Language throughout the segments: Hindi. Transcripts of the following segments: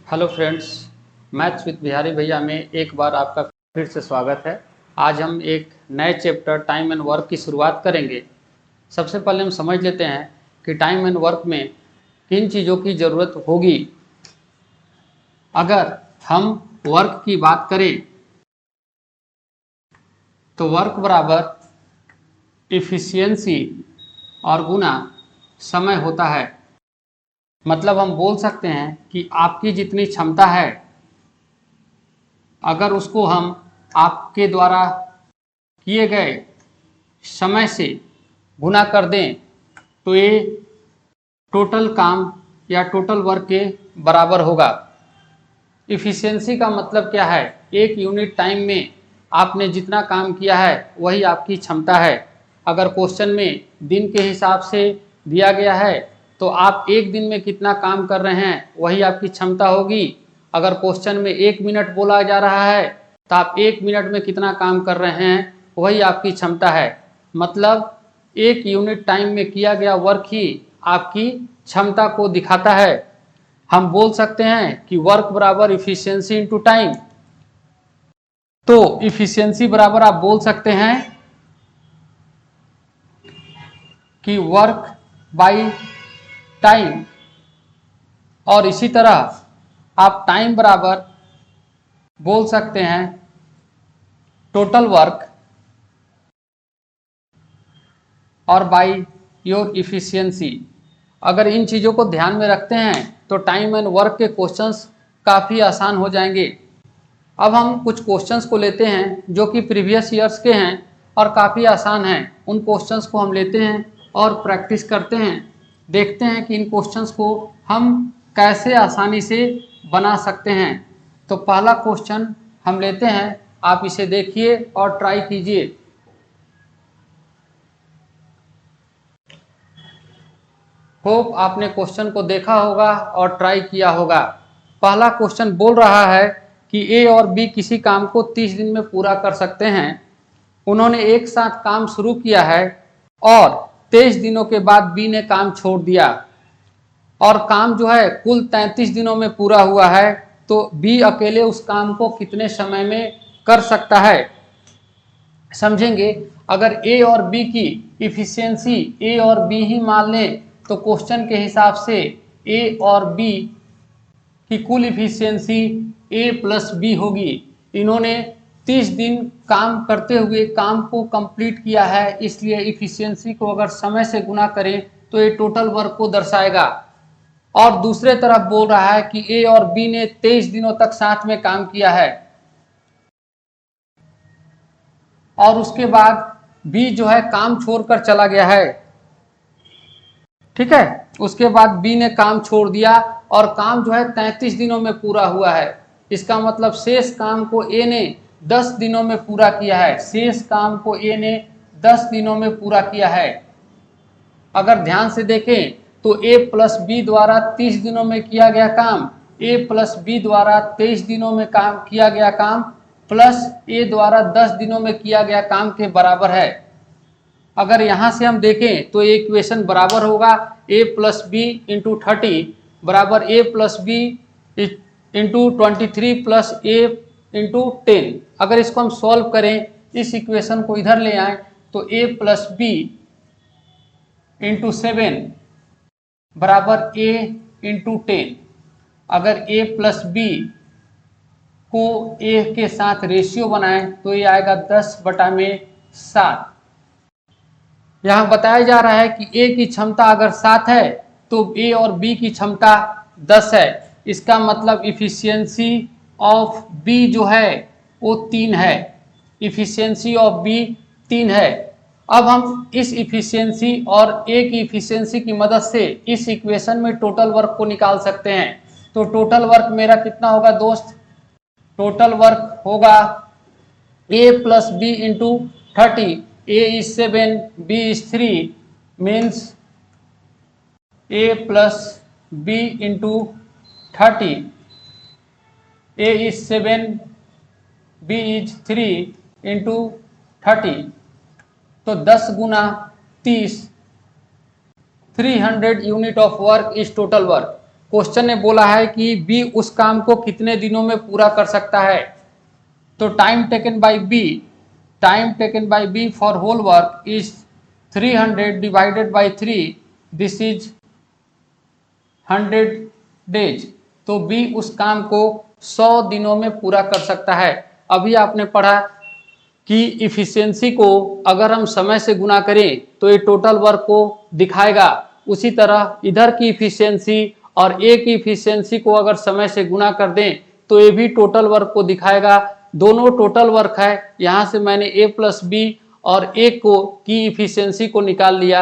Hello friends, maths with Bihari भैया में एक बार आपका फिर से स्वागत है। आज हम एक नए चैप्टर टाइम एंड वर्क की शुरुआत करेंगे। सबसे पहले हम समझ लेते हैं कि टाइम एंड वर्क में किन चीज़ों की ज़रूरत होगी। अगर हम वर्क की बात करें तो वर्क बराबर इफ़िशियंसी और गुना समय होता है। मतलब हम बोल सकते हैं कि आपकी जितनी क्षमता है, अगर उसको हम आपके द्वारा किए गए समय से गुना कर दें तो ये टोटल काम या टोटल वर्क के बराबर होगा। इफ़िशियंसी का मतलब क्या है? एक यूनिट टाइम में आपने जितना काम किया है वही आपकी क्षमता है। अगर क्वेश्चन में दिन के हिसाब से दिया गया है तो आप एक दिन में कितना काम कर रहे हैं वही आपकी क्षमता होगी। अगर क्वेश्चन में 1 मिनट बोला जा रहा है तो आप 1 मिनट में कितना काम कर रहे हैं वही आपकी क्षमता है। मतलब एक यूनिट टाइम में किया गया वर्क ही आपकी क्षमता को दिखाता है। हम बोल सकते हैं कि वर्क बराबर इफिशियंसी इनटू टाइम। तो इफिशियंसी बराबर आप बोल सकते हैं कि वर्क बाय टाइम, और इसी तरह आप टाइम बराबर बोल सकते हैं टोटल वर्क और बाय योर इफिशियंसी। अगर इन चीज़ों को ध्यान में रखते हैं तो टाइम एंड वर्क के क्वेश्चंस काफ़ी आसान हो जाएंगे। अब हम कुछ क्वेश्चंस को लेते हैं जो कि प्रीवियस ईयर्स के हैं और काफ़ी आसान हैं। उन क्वेश्चंस को हम लेते हैं और प्रैक्टिस करते हैं, देखते हैं कि इन क्वेश्चंस को हम कैसे आसानी से बना सकते हैं। तो पहला क्वेश्चन हम लेते हैं, आप इसे देखिए और ट्राई कीजिए। होप आपने क्वेश्चन को देखा होगा और ट्राई किया होगा। पहला क्वेश्चन बोल रहा है कि ए और बी किसी काम को 30 दिन में पूरा कर सकते हैं। उन्होंने एक साथ काम शुरू किया है और 23 दिनों के बाद बी ने काम छोड़ दिया और काम जो है कुल 33 दिनों में पूरा हुआ है। तो बी अकेले उस काम को कितने समय में कर सकता है? समझेंगे। अगर ए और बी की इफिशियंसी ए और बी ही मान लें तो क्वेश्चन के हिसाब से ए और बी की कुल इफिशियंसी ए प्लस बी होगी। इन्होंने 30 दिन काम करते हुए काम को कंप्लीट किया है, इसलिए इफिशियंसी को अगर समय से गुना करें तो ये टोटल वर्क को दर्शाएगा। और दूसरे तरफ बोल रहा है कि ए और बी ने 23 दिनों तक साथ में काम किया है और उसके बाद बी जो है काम छोड़कर चला गया है। ठीक है, उसके बाद बी ने काम छोड़ दिया और काम जो है 33 दिनों में पूरा हुआ है। इसका मतलब शेष काम को ए ने 10 दिनों में पूरा किया है। शेष काम को ए ने 10 दिनों में पूरा किया है। अगर ध्यान से देखें तो ए प्लस बी द्वारा 30 दिनों में किया गया काम ए प्लस बी द्वारा 23 दिनों में काम किया गया काम प्लस ए द्वारा 10 दिनों में किया गया काम के बराबर है। अगर यहाँ से हम देखें तो ये इक्वेशन बराबर होगा ए प्लस बी इंटू 30 बराबर ए प्लस बी इंटू 23 प्लस ए इंटू 10। अगर इसको हम सॉल्व करें, इस इक्वेशन को इधर ले आए तो ए प्लस बी इंटू 7 बराबर ए इंटू 10। अगर ए प्लस बी को ए के साथ रेशियो बनाएं तो ये आएगा 10/7। यहाँ बताया जा रहा है कि ए की क्षमता अगर 7 है तो ए और बी की क्षमता 10 है। इसका मतलब इफिशियंसी ऑफ बी जो है वो 3 है। इफिशियंसी ऑफ बी 3 है। अब हम इस इफिशियंसी और ए की इफिशियंसी की मदद से इस इक्वेशन में टोटल वर्क को निकाल सकते हैं। तो टोटल वर्क मेरा कितना होगा दोस्त? टोटल वर्क होगा A plus B into 30। A is 7, B is 3 means A plus B into 30. A is 7, B is 3 into 30. तो 10 गुना 30, 300 unit of work is total work. Question ने बोला है कि बी उस काम को कितने दिनों में पूरा कर सकता है। तो time taken by B for whole work is 300 divided by 3, this is 100 days. तो बी उस काम को 100 दिनों में पूरा कर सकता है। अभी आपने पढ़ा कि इफिशियंसी को अगर हम समय से गुना करें तो ये टोटल वर्क को दिखाएगा। उसी तरह इधर की इफिशियंसी और ए की इफिशियंसी को अगर समय से गुना कर दें तो ये भी टोटल वर्क को दिखाएगा। दोनों टोटल वर्क है। यहाँ से मैंने ए प्लस बी और ए को की इफिशियंसी को निकाल लिया।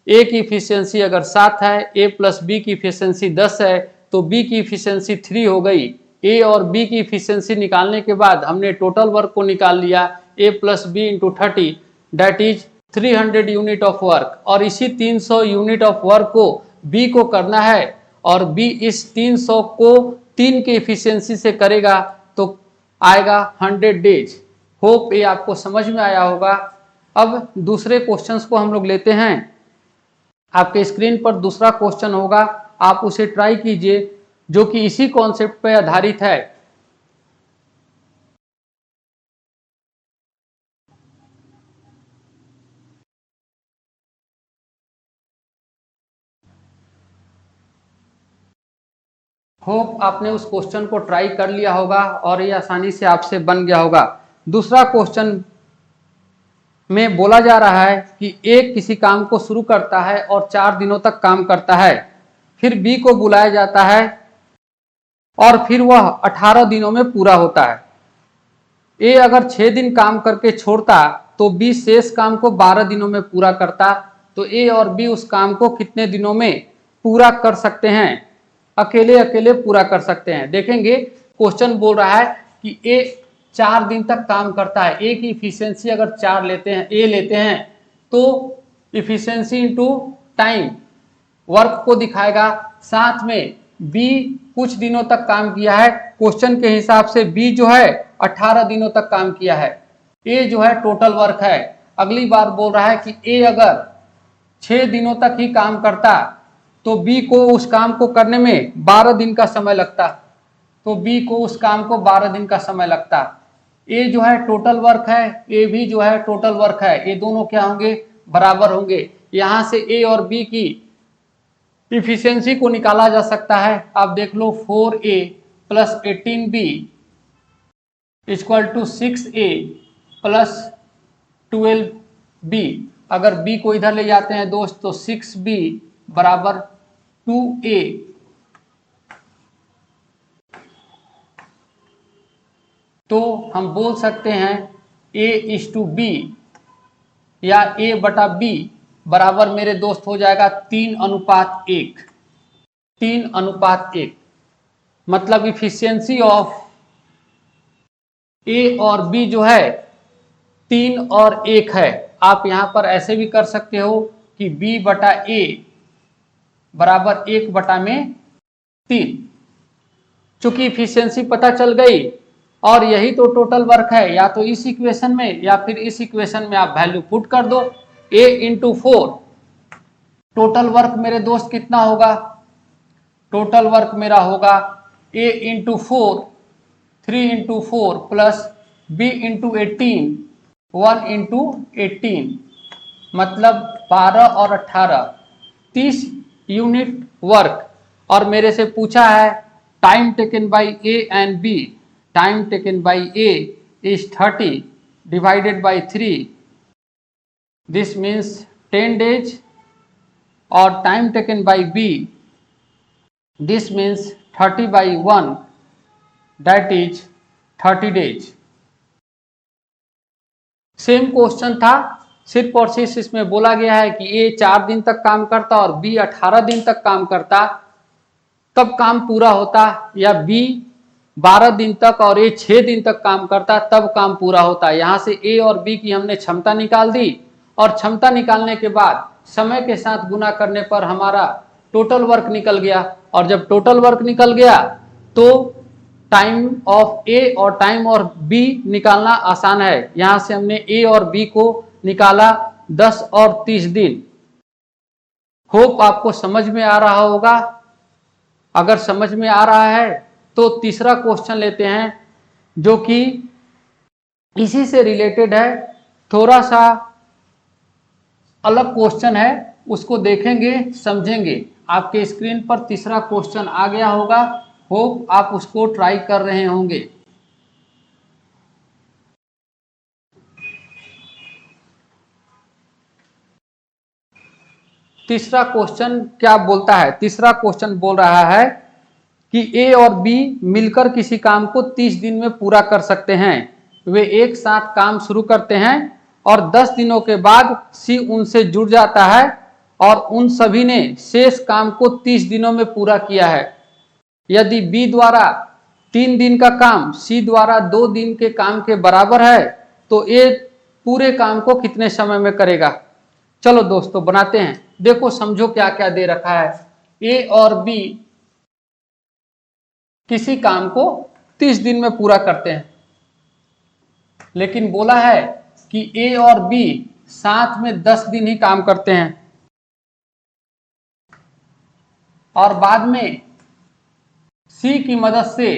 ए की इफिशियंसी अगर 7 है, ए प्लस बी की इफिशियंसी 10 है, तो बी की इफिशियंसी 3 हो गई। ए और बी की इफिशियंसी निकालने के बाद हमने टोटल वर्क को निकाल लिया, A plus B into 30 that is 300 unit of work. और इसी 300 यूनिट ऑफ वर्क को बी को करना है और बी इस 300 को 3 की इफिशियंसी से करेगा तो आएगा 100 डेज। होप ये आपको समझ में आया होगा। अब दूसरे क्वेश्चंस को हम लोग लेते हैं। आपके स्क्रीन पर दूसरा क्वेश्चन होगा, आप उसे ट्राई कीजिए, जो कि इसी कॉन्सेप्ट पर आधारित है। होप आपने उस क्वेश्चन को ट्राई कर लिया होगा और ये आसानी से आपसे बन गया होगा। दूसरा क्वेश्चन में बोला जा रहा है कि ए किसी काम को शुरू करता है और 4 दिनों तक काम करता है, फिर बी को बुलाया जाता है और फिर वह 18 दिनों में पूरा होता है। ए अगर 6 दिन काम करके छोड़ता तो बी शेष काम को 12 दिनों में पूरा करता। तो ए और बी उस काम को कितने दिनों में पूरा कर सकते हैं? अकेले अकेले पूरा कर सकते हैं। देखेंगे क्वेश्चन बोल रहा है कि ए 4 दिन तक काम करता है। ए की इफिशियंसी अगर 4 लेते हैं, ए लेते हैं, तो इफिशियंसी इंटू टाइम वर्क को दिखाएगा। साथ में बी कुछ दिनों तक काम किया है। क्वेश्चन के हिसाब से बी जो है 18 दिनों तक काम किया है। ए जो है टोटल वर्क है। अगली बार बोल रहा है कि ए अगर 6 दिनों तक ही काम करता तो बी को उस काम को करने में 12 दिन का समय लगता। तो बी को उस काम को 12 दिन का समय लगता। ए जो है टोटल वर्क है, ए भी जो है टोटल वर्क है। ये दोनों क्या होंगे? बराबर होंगे। यहां से ए और बी की इफिशियंसी को निकाला जा सकता है। आप देख लो 4a plus 18b equal to 6a plus 12b। अगर b को इधर ले जाते हैं दोस्त तो 6b बराबर 2a। तो हम बोल सकते हैं a इज टू b या a बटा b बराबर मेरे दोस्त हो जाएगा 3:1। 3:1 मतलब इफिशियंसी ऑफ ए और बी जो है 3 और 1 है। आप यहां पर ऐसे भी कर सकते हो कि b बटा a बराबर 1 बटा में 3। चूंकि इफिशियंसी पता चल गई और यही तो टोटल वर्क है, या तो इस इक्वेशन में या फिर इस इक्वेशन में आप वैल्यू पुट कर दो। a इंटू 4 टोटल वर्क मेरे दोस्त कितना होगा? टोटल वर्क मेरा होगा a into 4 3 into 4 plus b into 18 1 into 18 मतलब 12 और 18 30 यूनिट वर्क। और मेरे से पूछा है time taken by A and B. Time taken by A is 30 divided by 3, this means 10 days. और time taken by B this means 30 by 1 that is 30 days. Same question था, सिर्फ और सिर्फ इसमें बोला गया है कि ए 4 दिन तक काम करता और बी 18 दिन तक काम करता तब काम पूरा होता, या बी 12 दिन तक और ए 6 दिन तक काम करता तब काम पूरा होता। यहाँ से ए और बी की हमने क्षमता निकाल दी और क्षमता निकालने के बाद समय के साथ गुना करने पर हमारा टोटल वर्क निकल गया। और जब टोटल वर्क निकल गया तो टाइम ऑफ ए और टाइम और बी निकालना आसान है। यहाँ से हमने ए और बी को निकाला 10 और 30 दिन। होप आपको समझ में आ रहा होगा। अगर समझ में आ रहा है तो तीसरा क्वेश्चन लेते हैं, जो कि इसी से रिलेटेड है, थोड़ा सा अलग क्वेश्चन है, उसको देखेंगे समझेंगे। आपके स्क्रीन पर तीसरा क्वेश्चन आ गया होगा, होप आप उसको ट्राई कर रहे होंगे। तीसरा क्वेश्चन क्या बोलता है? तीसरा क्वेश्चन बोल रहा है कि ए और बी मिलकर किसी काम को 30 दिन में पूरा कर सकते हैं। वे एक साथ काम शुरू करते हैं और 10 दिनों के बाद सी उनसे जुड़ जाता है और उन सभी ने शेष काम को 30 दिनों में पूरा किया है। यदि बी द्वारा 3 दिन का काम सी द्वारा 2 दिन के काम के बराबर है तो ए पूरे काम को कितने समय में करेगा? चलो दोस्तों बनाते हैं। देखो समझो क्या क्या दे रखा है। ए और बी किसी काम को 30 दिन में पूरा करते हैं, लेकिन बोला है कि ए और बी साथ में 10 दिन ही काम करते हैं और बाद में सी की मदद से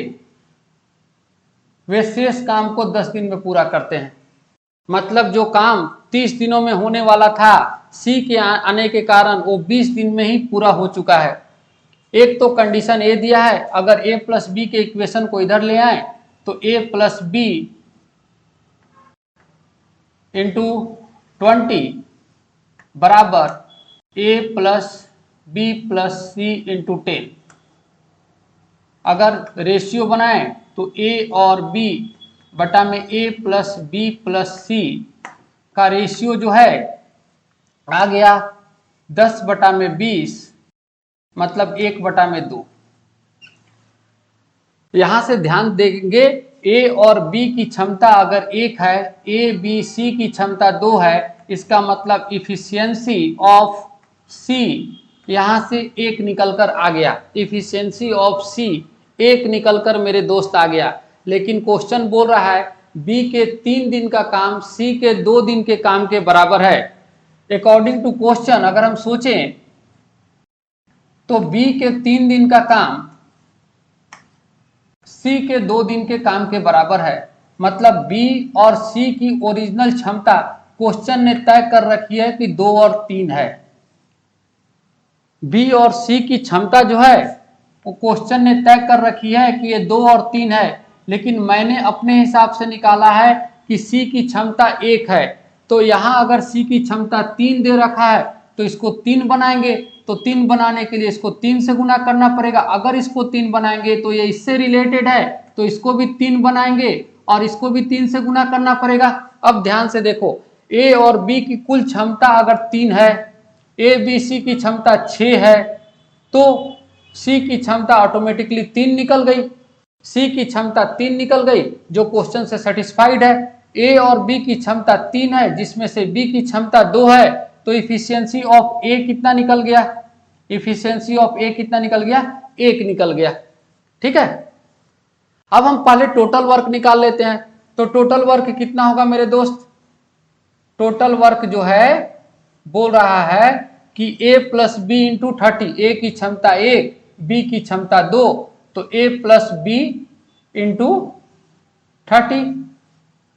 वे शेष काम को 10 दिन में पूरा करते हैं। मतलब जो काम 30 दिनों में होने वाला था, सी के आने के कारण वो 20 दिन में ही पूरा हो चुका है। एक तो कंडीशन ए दिया है, अगर ए प्लस बी के इक्वेशन को इधर ले आए तो ए प्लस बी इंटू 20 बराबर ए प्लस बी प्लस सी इंटू 10। अगर रेशियो बनाए तो ए और बी बटा में ए प्लस बी प्लस सी का रेशियो जो है आ गया 10 बटा में 20, मतलब 1 बटा में 2। यहां से ध्यान देंगे, ए और बी की क्षमता अगर 1 है, ए बी सी की क्षमता 2 है, इसका मतलब इफिशियंसी ऑफ सी यहां से 1 निकलकर आ गया। इफिशियंसी ऑफ सी 1 निकलकर मेरे दोस्त आ गया। लेकिन क्वेश्चन बोल रहा है बी के 3 दिन का काम सी के 2 दिन के काम के बराबर है। अकॉर्डिंग टू क्वेश्चन अगर हम सोचें तो बी के 3 दिन का काम सी के 2 दिन के काम के बराबर है। मतलब बी और सी की ओरिजिनल क्षमता क्वेश्चन ने तय कर रखी है कि 2 और 3 है। बी और सी की क्षमता जो है वो क्वेश्चन ने तय कर रखी है कि ये 2 और 3 है, लेकिन मैंने अपने हिसाब से निकाला है कि सी की क्षमता 1 है। तो यहां अगर सी की क्षमता 3 दे रखा है तो इसको 3 बनाएंगे, तो 3 बनाने के लिए इसको 3 से गुना करना पड़ेगा। अगर इसको 3 बनाएंगे तो ये इससे रिलेटेड है, तो इसको भी 3 बनाएंगे और इसको भी 3 से गुना करना पड़ेगा। अब ध्यान से देखो, ए और बी की कुल क्षमता अगर 3 है, ए बी सी की क्षमता 6 है, तो सी की क्षमता ऑटोमेटिकली 3 निकल गई। सी की क्षमता 3 निकल गई जो क्वेश्चन से सेटिस्फाइड है। ए और बी की क्षमता 3 है जिसमें से बी की क्षमता 2 है, तो इफिशियंसी ऑफ ए कितना निकल गया? इफिशियंसी ऑफ ए कितना निकल गया? 1 निकल गया। ठीक है, अब हम पहले टोटल वर्क निकाल लेते हैं। तो टोटल वर्क कितना होगा मेरे दोस्त? टोटल वर्क जो है बोल रहा है कि a प्लस बी इंटू 30। ए की क्षमता 1, बी की क्षमता 2, तो a प्लस बी इंटू 30।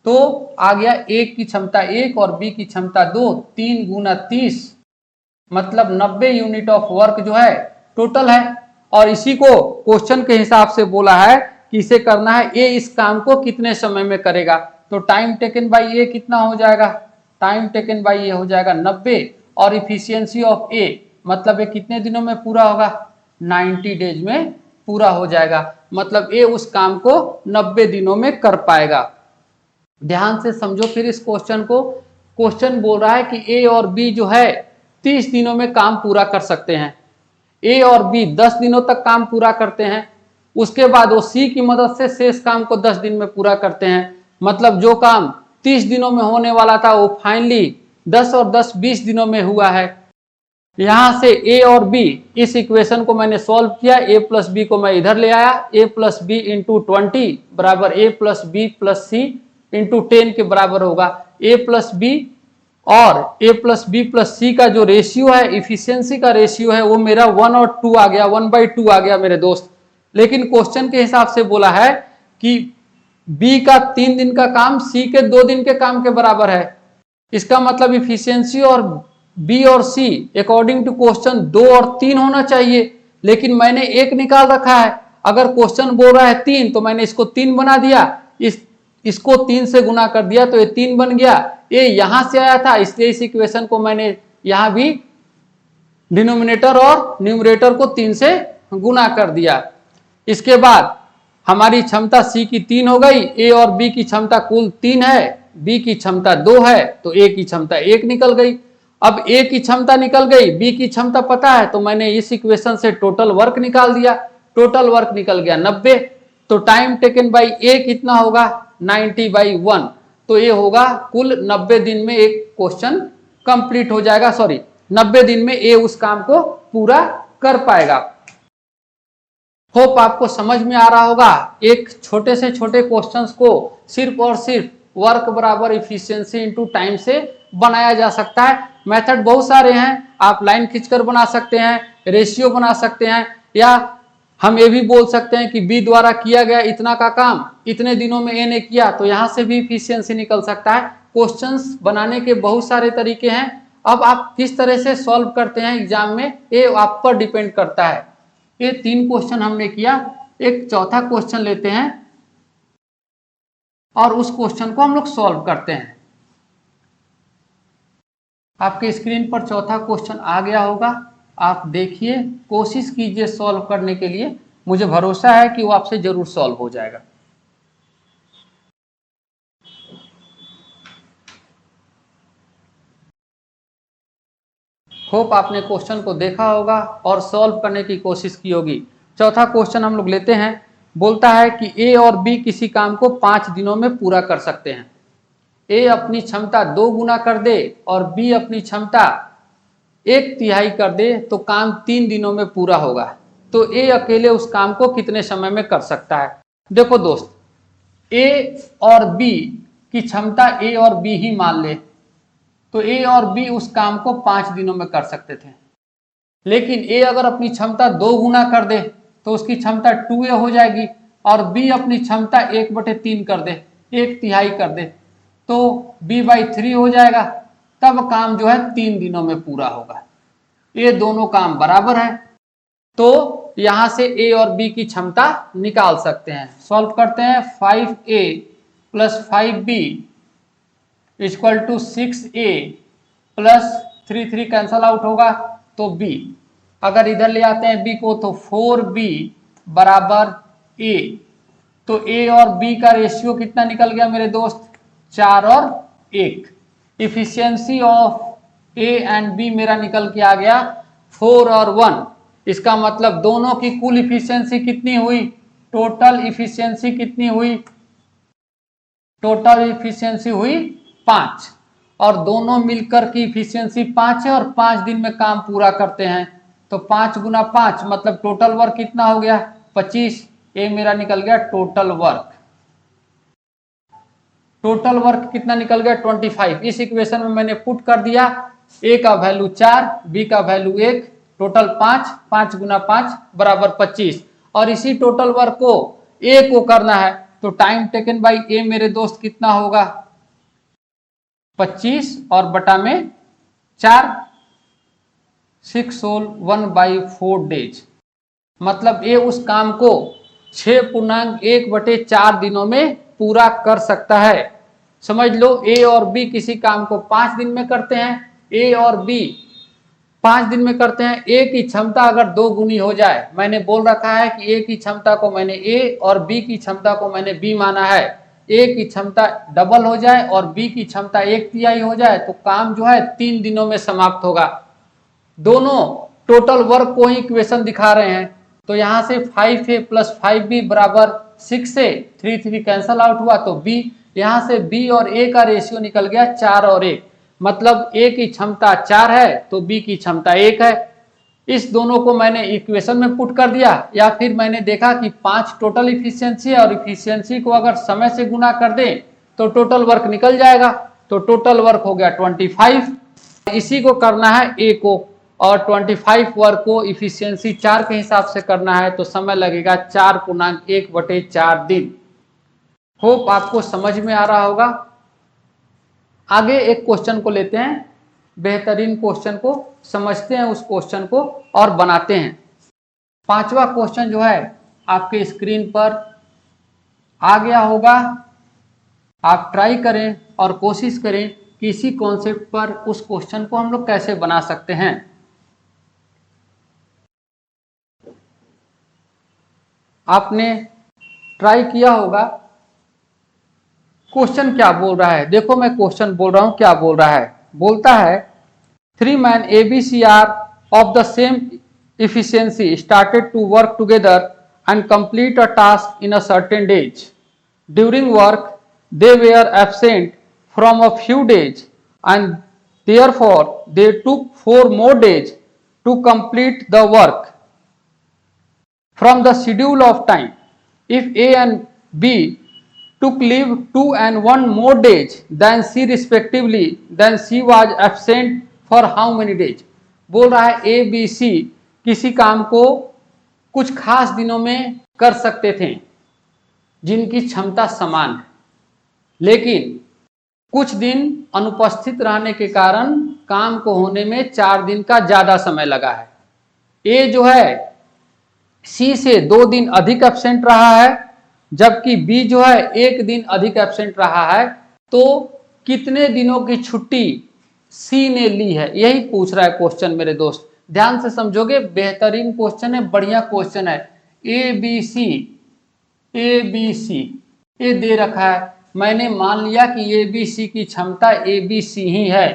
तो आ गया ए की क्षमता 1 और बी की क्षमता 2, 3 गुना 30, मतलब 90 यूनिट ऑफ वर्क जो है टोटल है। और इसी को क्वेश्चन के हिसाब से बोला है कि इसे करना है, ए इस काम को कितने समय में करेगा। तो टाइम टेकन बाई ए कितना हो जाएगा? टाइम टेकन बाई ए हो जाएगा 90 और इफिशियंसी ऑफ ए मतलब ये कितने दिनों में पूरा होगा? 90 डेज में पूरा हो जाएगा। मतलब ए उस काम को 90 दिनों में कर पाएगा। ध्यान से समझो फिर इस क्वेश्चन को। क्वेश्चन बोल रहा है कि ए और बी जो है 30 दिनों में काम पूरा कर सकते हैं। ए और बी 10 दिनों तक काम पूरा करते हैं, उसके बाद वो सी की मदद से शेष काम को 10 दिन में पूरा करते हैं। मतलब जो काम 30 दिनों में होने वाला था वो फाइनली 10 और 10 20 दिनों में हुआ है। यहां से ए और बी, इस इक्वेशन को मैंने सॉल्व किया, ए प्लस बी को मैं इधर ले आया, ए प्लस बी इंटू 20 बराबर ए प्लस बी प्लस सी इंटू 10 के बराबर होगा। ए प्लस बी और ए प्लस बी प्लस सी का जो रेशियो है, इफिशियंसी का रेशियो है, वो मेरा 1 और 2 आ गया, 1/2 आ गया मेरे दोस्त। लेकिन क्वेश्चन के हिसाब से बोला है कि बी का 3 दिन का काम सी के 2 दिन के काम के बराबर है। इसका मतलब इफिशियंसी और बी और सी अकॉर्डिंग टू क्वेश्चन 2 और 3 होना चाहिए, लेकिन मैंने 1 निकाल रखा है। अगर क्वेश्चन बोल रहा है 3 तो मैंने इसको 3 बना दिया, इसको 3 से गुना कर दिया तो ये 3 बन गया। ये यहां से आया था, इसलिए इस इक्वेशन को मैंने यहां भी डिनोमिनेटर और न्यूमरेटर को 3 से गुना कर दिया। इसके बाद हमारी क्षमता सी की 3 हो गई, ए और बी की क्षमता कुल 3 है, बी की क्षमता 2 है, तो ए की क्षमता 1 निकल गई। अब ए की क्षमता निकल गई, बी की क्षमता पता है, तो मैंने इस इक्वेशन से टोटल वर्क निकाल दिया। टोटल वर्क निकल गया 90। तो टाइम टेकन बाई ए कितना होगा, 90/1। तो ये होगा कुल 90 दिन में एक क्वेश्चन कंप्लीट हो जाएगा, सॉरी 90 दिन में ए उस काम को पूरा कर पाएगा। होप आपको समझ में आ रहा होगा। एक छोटे से छोटे क्वेश्चंस को सिर्फ और सिर्फ वर्क बराबर इफिशियंसी इनटू टाइम से बनाया जा सकता है। मेथड बहुत सारे हैं, आप लाइन खींचकर बना सकते हैं, रेशियो बना सकते हैं, या हम ये भी बोल सकते हैं कि बी द्वारा किया गया इतना का काम इतने दिनों में ए ने किया, तो यहां से भी इफिशियंसी निकल सकता है। क्वेश्चंस बनाने के बहुत सारे तरीके हैं। अब आप किस तरह से सॉल्व करते हैं एग्जाम में, ये आप पर डिपेंड करता है। ये 3 क्वेश्चन हमने किया, एक चौथा क्वेश्चन लेते हैं और उस क्वेश्चन को हम लोग सॉल्व करते हैं। आपके स्क्रीन पर चौथा क्वेश्चन आ गया होगा, आप देखिए, कोशिश कीजिए सॉल्व करने के लिए। मुझे भरोसा है कि वो आपसे जरूर सॉल्व हो जाएगा। होप आपने क्वेश्चन को देखा होगा और सॉल्व करने की कोशिश की होगी। चौथा क्वेश्चन हम लोग लेते हैं। बोलता है कि ए और बी किसी काम को 5 दिनों में पूरा कर सकते हैं। ए अपनी क्षमता 2 गुना कर दे और बी अपनी क्षमता 1/3 कर दे तो काम 3 दिनों में पूरा होगा। तो ए अकेले उस काम को कितने समय में कर सकता है। देखो दोस्त, ए और बी की क्षमता ए और बी ही मान ले तो ए और बी उस काम को 5 दिनों में कर सकते थे। लेकिन ए अगर अपनी क्षमता 2 गुना कर दे तो उसकी क्षमता 2a हो जाएगी, और बी अपनी क्षमता 1/3 कर दे, 1/3 कर दे, तो b/3 हो जाएगा। तब काम जो है 3 दिनों में पूरा होगा। ये दोनों काम बराबर है, तो यहां से ए और बी की क्षमता निकाल सकते हैं। सॉल्व करते हैं। 5a + 5b = 6a + 3 cancel out होगा, तो b। अगर इधर ले आते हैं b को तो 4b = a। तो a और b का रेशियो कितना निकल गया मेरे दोस्त, 4 और 1। Efficiency of A and B मेरा निकल के आ गया 4 और 1। इसका मतलब दोनों की कुल इफिशियंसी कितनी हुई, टोटल इफिशियंसी कितनी हुई, टोटल इफिशियंसी हुई 5, और दोनों मिलकर की इफिशियंसी 5 है और 5 दिन में काम पूरा करते हैं। तो 5 × 5 मतलब टोटल वर्क कितना हो गया, 25। ये मेरा निकल गया टोटल वर्क। टोटल वर्क कितना निकल गया, 25। इस इक्वेशन में मैंने पुट कर दिया, ए का वैल्यू 4, बी का वैल्यू 1, टोटल 5, 5 × 5 = 25। और इसी टोटल वर्क को ए को करना है, तो टाइम टेकन बाई ए मेरे दोस्त कितना होगा, 25 और बटा में 4, 6 होल 1/4 डेज। मतलब ए उस काम को 6.1/4 दिनों में पूरा कर सकता है। समझ लो, ए और बी किसी काम को 5 दिन में करते हैं। ए और बी 5 दिन में करते हैं। ए की क्षमता अगर 2 गुनी हो जाए, मैंने बोल रखा है कि ए की क्षमता को मैंने ए और बी की क्षमता को मैंने बी माना है। ए की क्षमता डबल हो जाए और बी की क्षमता 1/3 हो जाए तो काम जो है 3 दिनों में समाप्त होगा। दोनों टोटल वर्क को ही इक्वेशन दिखा रहे हैं। तो यहां से 5a + 5b = 6a, 3 cancel out हुआ, तो b। यहां से b और a का रेशियो निकल गया 4 और 1। मतलब a की क्षमता 4 है तो b की क्षमता 1 है। इस दोनों को मैंने इक्वेशन में पुट कर दिया, या फिर मैंने देखा कि 5 टोटल इफिशियंसी है और इफिशियंसी को अगर समय से गुना कर दें तो टोटल वर्क निकल जाएगा। तो टोटल वर्क हो गया 25। इसी को करना है ए को, और 25 वर्क को इफिशियंसी 4 के हिसाब से करना है, तो समय लगेगा 4×1/4 दिन। होप आपको समझ में आ रहा होगा। आगे एक क्वेश्चन को लेते हैं, बेहतरीन क्वेश्चन को समझते हैं, उस क्वेश्चन को और बनाते हैं। 5वां क्वेश्चन जो है आपके स्क्रीन पर आ गया होगा। आप ट्राई करें और कोशिश करें कि इसी कॉन्सेप्ट पर उस क्वेश्चन को हम लोग कैसे बना सकते हैं। आपने ट्राई किया होगा। क्वेश्चन क्या बोल रहा है, देखो मैं क्वेश्चन बोल रहा हूं, क्या बोल रहा है। बोलता है 3 men ABC are of the same efficiency started to work together and complete a task in a certain days. During work they were absent from a few days and therefore they took 4 more days to complete the work from the schedule of time. If A and B took leave 2 and 1 more days than C respectively, then C was absent for how many days? बोल रहा है A, B, C किसी काम को कुछ खास दिनों में कर सकते थे जिनकी क्षमता समान है, लेकिन कुछ दिन अनुपस्थित रहने के कारण काम को होने में 4 दिन का ज्यादा समय लगा है। A जो है C से 2 दिन अधिक एब्सेंट रहा है, जबकि B जो है 1 दिन अधिक एब्सेंट रहा है। तो कितने दिनों की छुट्टी C ने ली है, यही पूछ रहा है क्वेश्चन मेरे दोस्त। ध्यान से समझोगे, बेहतरीन क्वेश्चन है, बढ़िया क्वेश्चन है। ए बी सी ये दे रखा है, मैंने मान लिया कि ए बी सी की क्षमता ए बी सी ही है,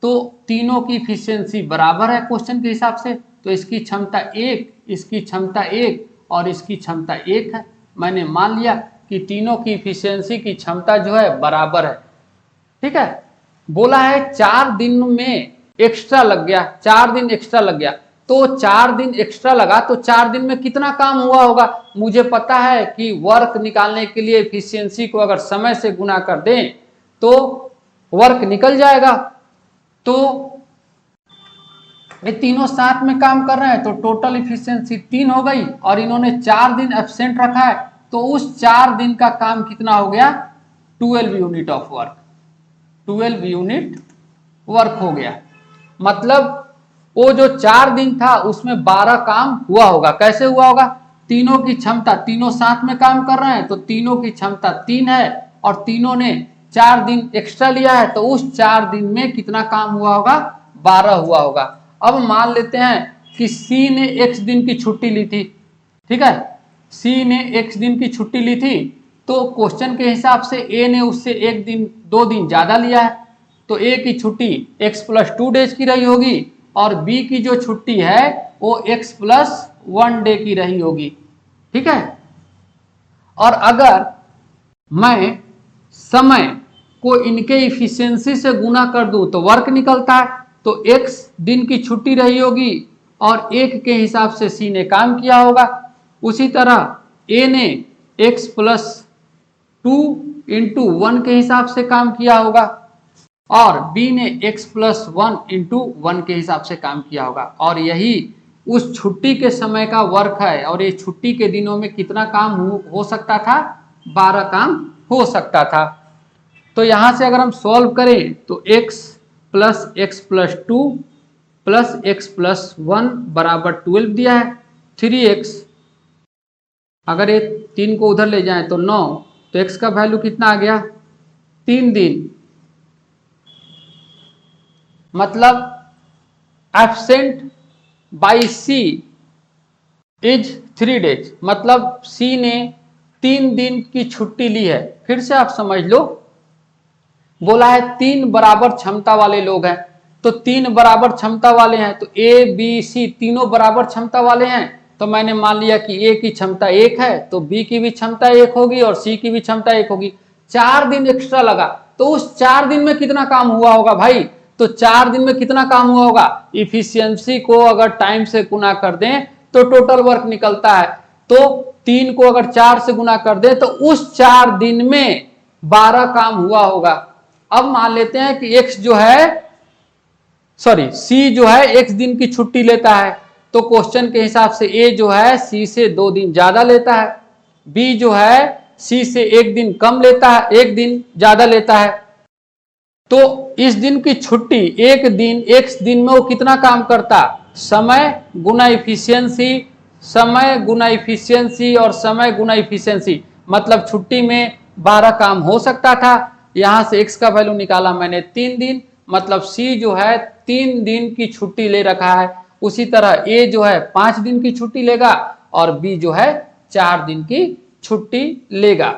तो तीनों की इफिशियंसी बराबर है क्वेश्चन के हिसाब से, तो इसकी क्षमता 1, इसकी क्षमता 1 और इसकी क्षमता 1 है। मैंने मान लिया कि तीनों की इफिशियंसी की क्षमता जो है बराबर है। ठीक है, बोला है 4 दिन में एक्स्ट्रा लग गया, 4 दिन एक्स्ट्रा लग गया, तो 4 दिन एक्स्ट्रा लगा तो 4 दिन में कितना काम हुआ होगा। मुझे पता है कि वर्क निकालने के लिए इफिशियंसी को अगर समय से गुना कर दें तो वर्क निकल जाएगा। तो ये तीनों साथ में काम कर रहे हैं तो टोटल इफिशियंसी 3 हो गई, और इन्होंने 4 दिन एब्सेंट रखा है, तो उस 4 दिन का काम कितना हो गया, 12 unit of work, 12 unit work हो गया। मतलब वो जो 4 दिन था उसमें 12 काम हुआ होगा। कैसे हुआ होगा, तीनों की क्षमता, तीनों साथ में काम कर रहे हैं तो तीनों की क्षमता 3 है और तीनों ने 4 दिन एक्स्ट्रा लिया है, तो उस 4 दिन में कितना काम हुआ होगा, 12 हुआ होगा। अब मान लेते हैं कि C ने X दिन की छुट्टी ली थी। ठीक है, C ने X दिन की छुट्टी ली थी, तो क्वेश्चन के हिसाब से A ने उससे 1 दिन 2 दिन ज्यादा लिया है, तो A की छुट्टी X + 2 डेज की रही होगी और B की जो छुट्टी है वो X + 1 डे की रही होगी। ठीक है, और अगर मैं समय को इनके इफिशियंसी से गुना कर दूं तो वर्क निकलता है, तो X दिन की छुट्टी रही होगी और 1 के हिसाब से C ने काम किया होगा। उसी तरह A ने X + 2 × 1 के हिसाब से काम किया होगा और B ने X + 1 × 1 के हिसाब से काम किया होगा, और यही उस छुट्टी के समय का वर्क है। और ये छुट्टी के दिनों में कितना काम हो सकता था, 12 काम हो सकता था। तो यहां से अगर हम सॉल्व करें तो x + x + 2 + x + 1 बराबर 12 दिया है। 3x, अगर ये 3 को उधर ले जाएं तो 9, तो x का वैल्यू कितना आ गया, 3 दिन। मतलब absent by C is 3 days, मतलब C ने 3 दिन की छुट्टी ली है। फिर से आप समझ लो, बोला है 3 बराबर क्षमता वाले लोग हैं, तो 3 बराबर क्षमता वाले हैं, तो A B C तीनों बराबर क्षमता वाले हैं, तो मैंने मान लिया कि A की क्षमता 1 है तो B की भी क्षमता 1 होगी और C की भी क्षमता 1 होगी। 4 दिन एक्स्ट्रा लगा, तो उस 4 दिन में कितना काम हुआ होगा भाई, तो 4 दिन में कितना काम हुआ होगा, इफिशियंसी को अगर टाइम से गुना कर दें तो टोटल वर्क निकलता है। तो 3 को अगर 4 से गुना कर दें तो उस 4 दिन में 12 काम हुआ होगा। अब मान लेते हैं कि x जो है c जो है x दिन की छुट्टी लेता है, तो क्वेश्चन के हिसाब से a जो है c से 2 दिन ज्यादा लेता है, b जो है c से 1 दिन कम लेता है, 1 दिन ज्यादा लेता है। तो इस दिन की छुट्टी एक दिन x दिन में वो कितना काम करता, समय गुना इफिशियंसी, समय गुना इफिशियंसी और समय गुना इफिशियंसी, मतलब छुट्टी में 12 काम हो सकता था। यहां से x का वैल्यू निकाला मैंने 3 दिन, मतलब c जो है 3 दिन की छुट्टी ले रखा है। उसी तरह a जो है 5 दिन की छुट्टी लेगा और b जो है 4 दिन की छुट्टी लेगा।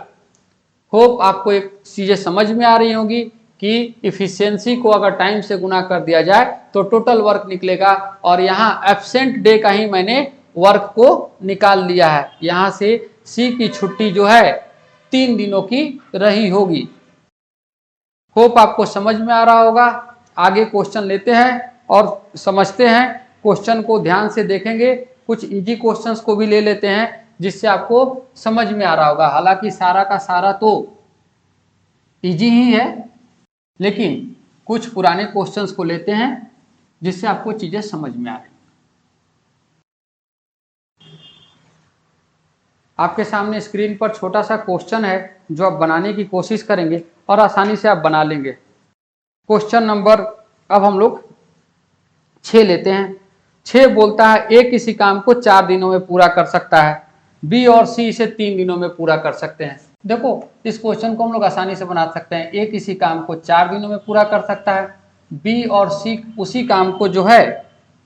होप आपको एक चीजें समझ में आ रही होंगी कि इफिशियंसी को अगर टाइम से गुना कर दिया जाए तो टोटल वर्क निकलेगा, और यहाँ एब्सेंट डे का ही मैंने वर्क को निकाल लिया है। यहाँ से सी की छुट्टी जो है 3 दिनों की रही होगी। होप आपको समझ में आ रहा होगा। आगे क्वेश्चन लेते हैं और समझते हैं। क्वेश्चन को ध्यान से देखेंगे, कुछ इजी क्वेश्चंस को भी ले लेते हैं जिससे आपको समझ में आ रहा होगा। हालांकि सारा का सारा तो इजी ही है, लेकिन कुछ पुराने क्वेश्चंस को लेते हैं जिससे आपको चीजें समझ में आ रही। आपके सामने स्क्रीन पर छोटा सा क्वेश्चन है जो आप बनाने की कोशिश करेंगे और आसानी से आप बना लेंगे। क्वेश्चन नंबर अब हम लोग 6 लेते हैं। 6 बोलता है ए किसी काम को 4 दिनों में पूरा कर सकता है, बी और सी इसे 3 दिनों में पूरा कर सकते हैं। देखो इस क्वेश्चन को हम लोग आसानी से बना सकते हैं। ए किसी काम को 4 दिनों में पूरा कर सकता है, बी और सी उसी काम को जो है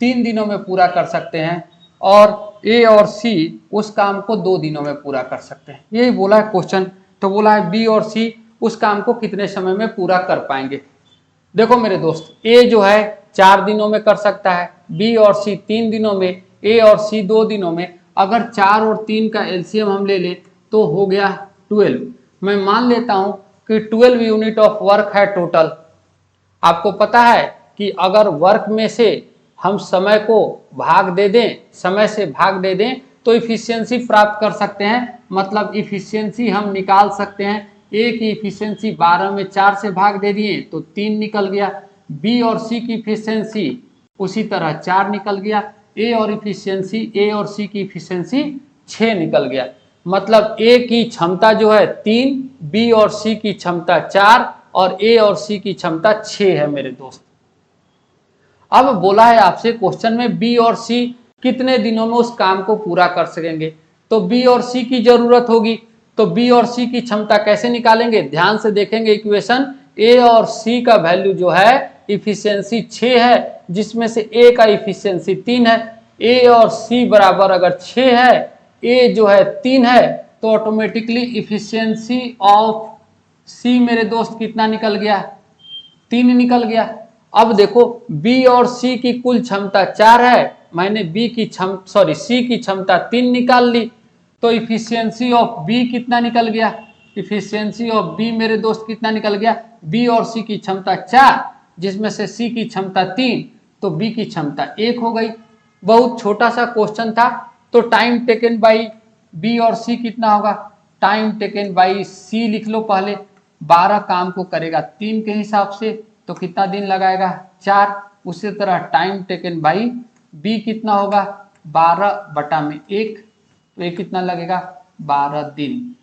3 दिनों में पूरा कर सकते हैं, और ए और सी उस काम को 2 दिनों में पूरा कर सकते हैं। यही बोला है क्वेश्चन। तो बोला है बी और सी उस काम को कितने समय में पूरा कर पाएंगे। देखो मेरे दोस्त, ए जो है 4 दिनों में कर सकता है, बी और सी 3 दिनों में, ए और सी 2 दिनों में। अगर 4 और 3 का एलसीएम हम ले लें तो हो गया 12। मैं मान लेता हूं कि 12 यूनिट ऑफ वर्क है टोटल। आपको पता है कि अगर वर्क में से हम समय को भाग दे दें, समय से भाग दे दें तो इफिशियंसी प्राप्त कर सकते हैं। मतलब इफिशियंसी हम निकाल सकते हैं। ए की इफिशियंसी 12 में 4 से भाग दे दिए तो 3 निकल गया। बी और सी की इफिशियंसी उसी तरह 4 निकल गया। ए और सी की इफिशियंसी 6 निकल गया। मतलब ए की क्षमता जो है 3, बी और सी की क्षमता 4 और ए और सी की क्षमता 6 है मेरे दोस्त। अब बोला है आपसे क्वेश्चन में बी और सी कितने दिनों में उस काम को पूरा कर सकेंगे। तो बी और सी की जरूरत होगी, तो बी और सी की क्षमता कैसे निकालेंगे, ध्यान से देखेंगे इक्वेशन। ए और सी का वैल्यू जो है इफिशियंसी 6 है, जिसमें से ए का इफिशियंसी 3 है। ए और सी बराबर अगर 6 है, ए जो है 3 है, तो ऑटोमेटिकली इफिशियंसी ऑफ सी मेरे दोस्त कितना निकल गया, 3 निकल गया। अब देखो बी और सी की कुल क्षमता 4 है, मैंने सी की क्षमता 3 निकाल ली, तो इफिशियंसी ऑफ बी कितना निकल गया, इफिशियंसी ऑफ बी मेरे दोस्त कितना निकल गया, बी और सी की क्षमता 4 जिसमें से सी की क्षमता 3, तो बी की क्षमता 1 हो गई। बहुत छोटा सा क्वेश्चन था। तो टाइम टेकन बाई बी और सी कितना होगा, टाइम टेकन बाई सी लिख लो पहले। 12 काम को करेगा 3 के हिसाब से, तो कितना दिन लगाएगा, 4। उसी तरह टाइम टेकन बाई बी कितना होगा, 12/1, तो ये कितना लगेगा, 12 दिन।